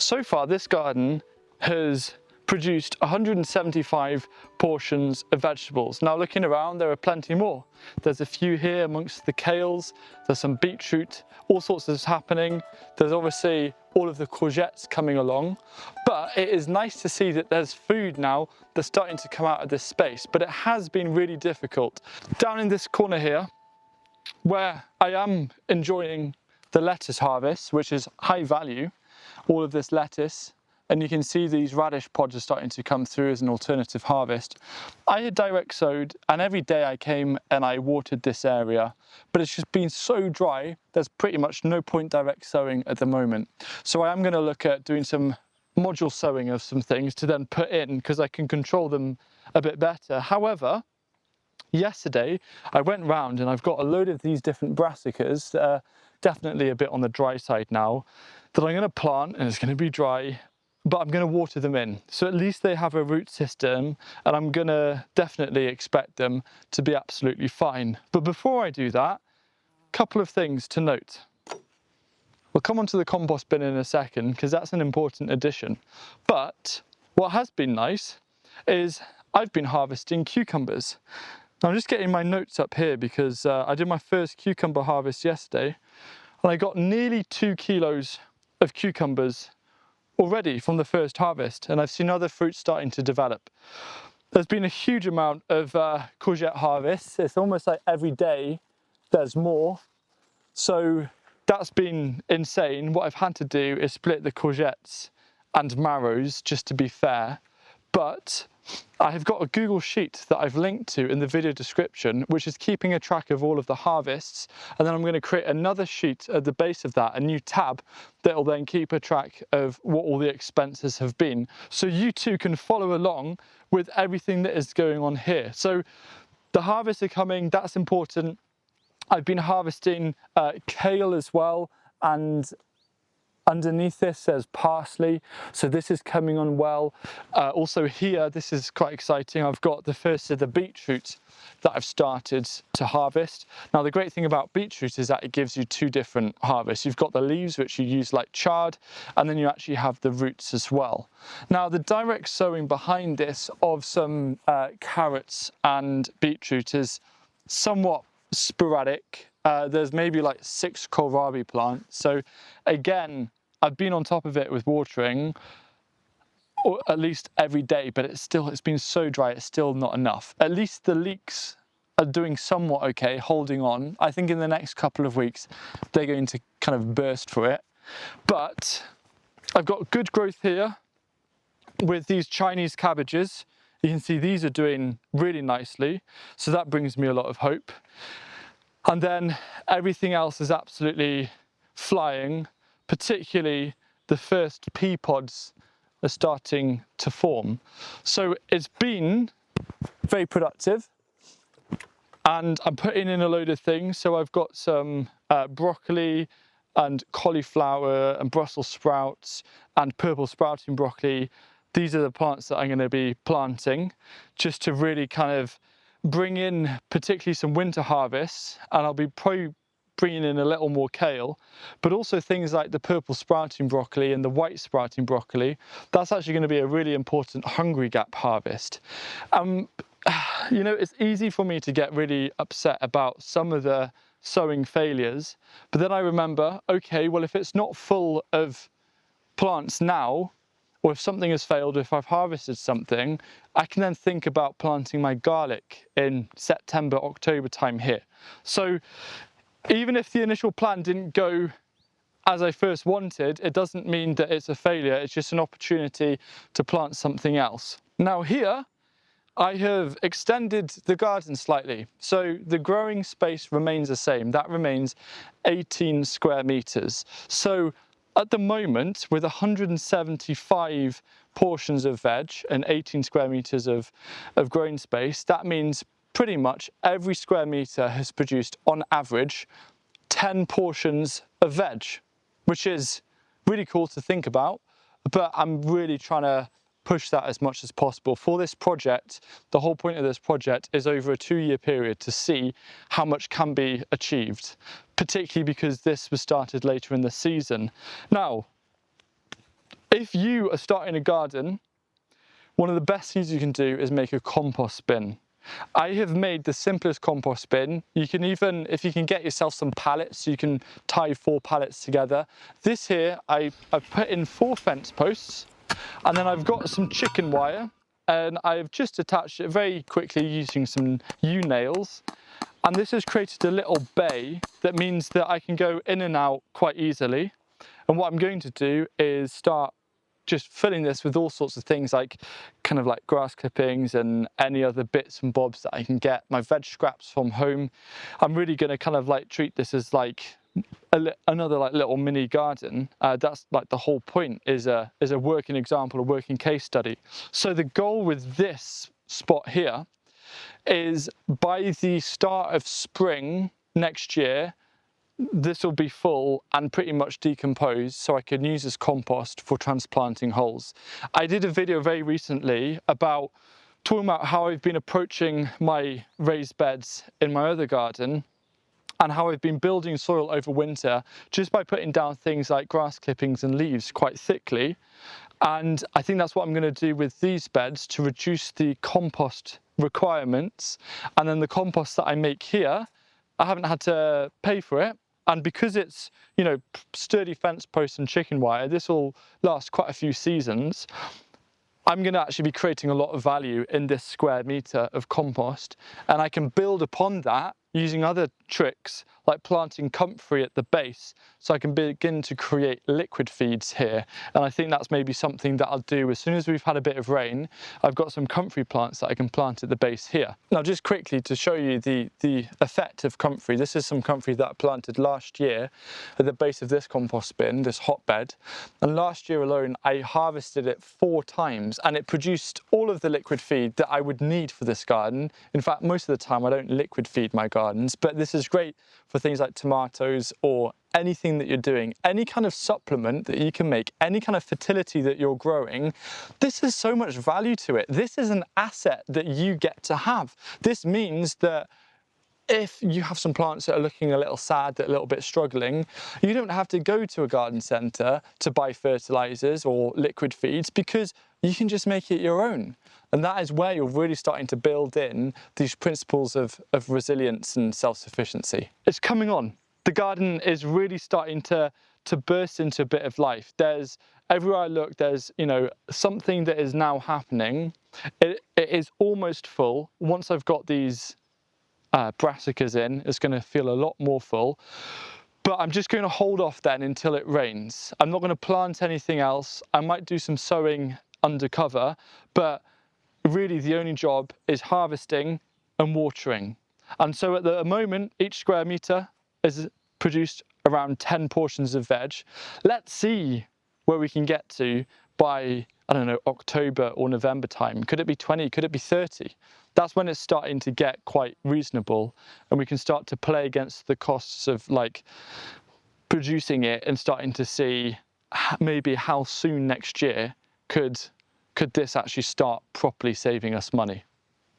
So far, this garden has produced 175 portions of vegetables. Now looking around, there are plenty more. There's a few here amongst the kales, there's some beetroot, all sorts of happening. There's obviously all of the courgettes coming along, but it is nice to see that there's food now that's starting to come out of this space, but it has been really difficult. Down in this corner here, where I am enjoying the lettuce harvest, which is high value, all of this lettuce, and you can see these radish pods are starting to come through as an alternative harvest. I had direct sowed, and every day I came and I watered this area, but it's just been so dry, there's pretty much no point direct sowing at the moment. So I am going to look at doing some module sowing of some things to then put in, because I can control them a bit better. However, yesterday I went round and I've got a load of these different brassicas that are definitely a bit on the dry side now, that I'm going to plant, and it's going to be dry, but I'm going to water them in. So at least they have a root system, and I'm going to definitely expect them to be absolutely fine. But before I do that, a couple of things to note. We'll come onto the compost bin in a second, because that's an important addition. But what has been nice is I've been harvesting cucumbers. Now I'm just getting my notes up here because I did my first cucumber harvest yesterday, and I got nearly 2 kilos of cucumbers already from the first harvest, and I've seen other fruits starting to develop. There's been a huge amount of courgette harvests. It's almost like every day there's more. So that's been insane. What I've had to do is split the courgettes and marrows just to be fair. But I have got a Google Sheet that I've linked to in the video description, which is keeping a track of all of the harvests. And then I'm going to create another sheet at the base of that, a new tab, that will then keep a track of what all the expenses have been. So you too can follow along with everything that is going on here. So the harvests are coming, that's important. I've been harvesting kale as well, and underneath this says parsley, so this is coming on well. Also here, this is quite exciting, I've got the first of the beetroot that I've started to harvest. Now the great thing about beetroot is that it gives you two different harvests. You've got the leaves, which you use like chard, and then you actually have the roots as well. Now the direct sowing behind this of some carrots and beetroot is somewhat sporadic. There's maybe like 6 kohlrabi plants. So again, I've been on top of it with watering, or at least every day, but it's been so dry, it's still not enough. At least the leeks are doing somewhat okay, holding on. I think in the next couple of weeks, they're going to kind of burst for it. But I've got good growth here with these Chinese cabbages. You can see these are doing really nicely. So that brings me a lot of hope. And then everything else is absolutely flying, particularly the first pea pods are starting to form. So it's been very productive, and I'm putting in a load of things. So I've got some broccoli and cauliflower and Brussels sprouts and purple sprouting broccoli. These are the plants that I'm going to be planting just to really kind of bring in particularly some winter harvests, and I'll be probably bringing in a little more kale, but also things like the purple sprouting broccoli and the white sprouting broccoli. That's actually going to be a really important hungry gap harvest. You know, it's easy for me to get really upset about some of the sowing failures, but then I remember, okay, well, if it's not full of plants now, or if something has failed, if I've harvested something, I can then think about planting my garlic in September, October time here. So even if the initial plan didn't go as I first wanted, it doesn't mean that it's a failure. It's just an opportunity to plant something else. Now here, I have extended the garden slightly. So the growing space remains the same. That remains 18 square meters. So at the moment, with 175 portions of veg and 18 square meters of growing space, that means pretty much every square meter has produced, on average, 10 portions of veg, which is really cool to think about, but I'm really trying to push that as much as possible. For this project, the whole point of this project is over a 2-year period to see how much can be achieved, particularly because this was started later in the season. Now, If you are starting a garden, one of the best things you can do is make a compost bin. I have made the simplest compost bin. You can even, if you can get yourself some pallets, you can tie 4 pallets together. This here, I've put in 4 fence posts, and then I've got some chicken wire, and I've just attached it very quickly using some U-nails. And this has created a little bay that means that I can go in and out quite easily. And what I'm going to do is start just filling this with all sorts of things, like kind of like grass clippings and any other bits and bobs that I can get, my veg scraps from home. I'm really going to kind of like treat this as like another like little mini garden. That's like the whole point, is a working example, a working case study. So the goal with this spot here is by the start of spring next year, this will be full and pretty much decomposed, so I can use as compost for transplanting holes. I did a video very recently about talking about how I've been approaching my raised beds in my other garden, and how I've been building soil over winter just by putting down things like grass clippings and leaves quite thickly. And I think that's what I'm going to do with these beds to reduce the compost requirements. And then the compost that I make here, I haven't had to pay for it. And because it's, you know, sturdy fence posts and chicken wire, this will last quite a few seasons. I'm going to actually be creating a lot of value in this square meter of compost, and I can build upon that using other tricks like planting comfrey at the base, so I can begin to create liquid feeds here. And I think that's maybe something that I'll do as soon as we've had a bit of rain. I've got some comfrey plants that I can plant at the base here. Now, just quickly to show you the effect of comfrey, this is some comfrey that I planted last year at the base of this compost bin, this hotbed. And last year alone, I harvested it 4 times, and it produced all of the liquid feed that I would need for this garden. In fact, most of the time I don't liquid feed my gardens, but this is great for things like tomatoes or anything that you're doing, any kind of supplement that you can make, any kind of fertility that you're growing. This has so much value to it. This is an asset that you get to have. This means that if you have some plants that are looking a little sad, that are a little bit struggling, you don't have to go to a garden centre to buy fertilizers or liquid feeds, because you can just make it your own. And that is where you're really starting to build in these principles of resilience and self-sufficiency. It's coming on. The garden is really starting to burst into a bit of life. There's, everywhere I look, there's, you know, something that is now happening. It is almost full. Once I've got these brassicas in, it's going to feel a lot more full. But I'm just going to hold off then until it rains. I'm not going to plant anything else. I might do some sowing undercover, but really the only job is harvesting and watering. And so at the moment, each square meter is produced around 10 portions of veg. Let's see where we can get to by, I don't know, October or November time. Could it be 20? Could it be 30? That's when it's starting to get quite reasonable, and we can start to play against the costs of like producing it and starting to see maybe how soon next year could this actually start properly saving us money.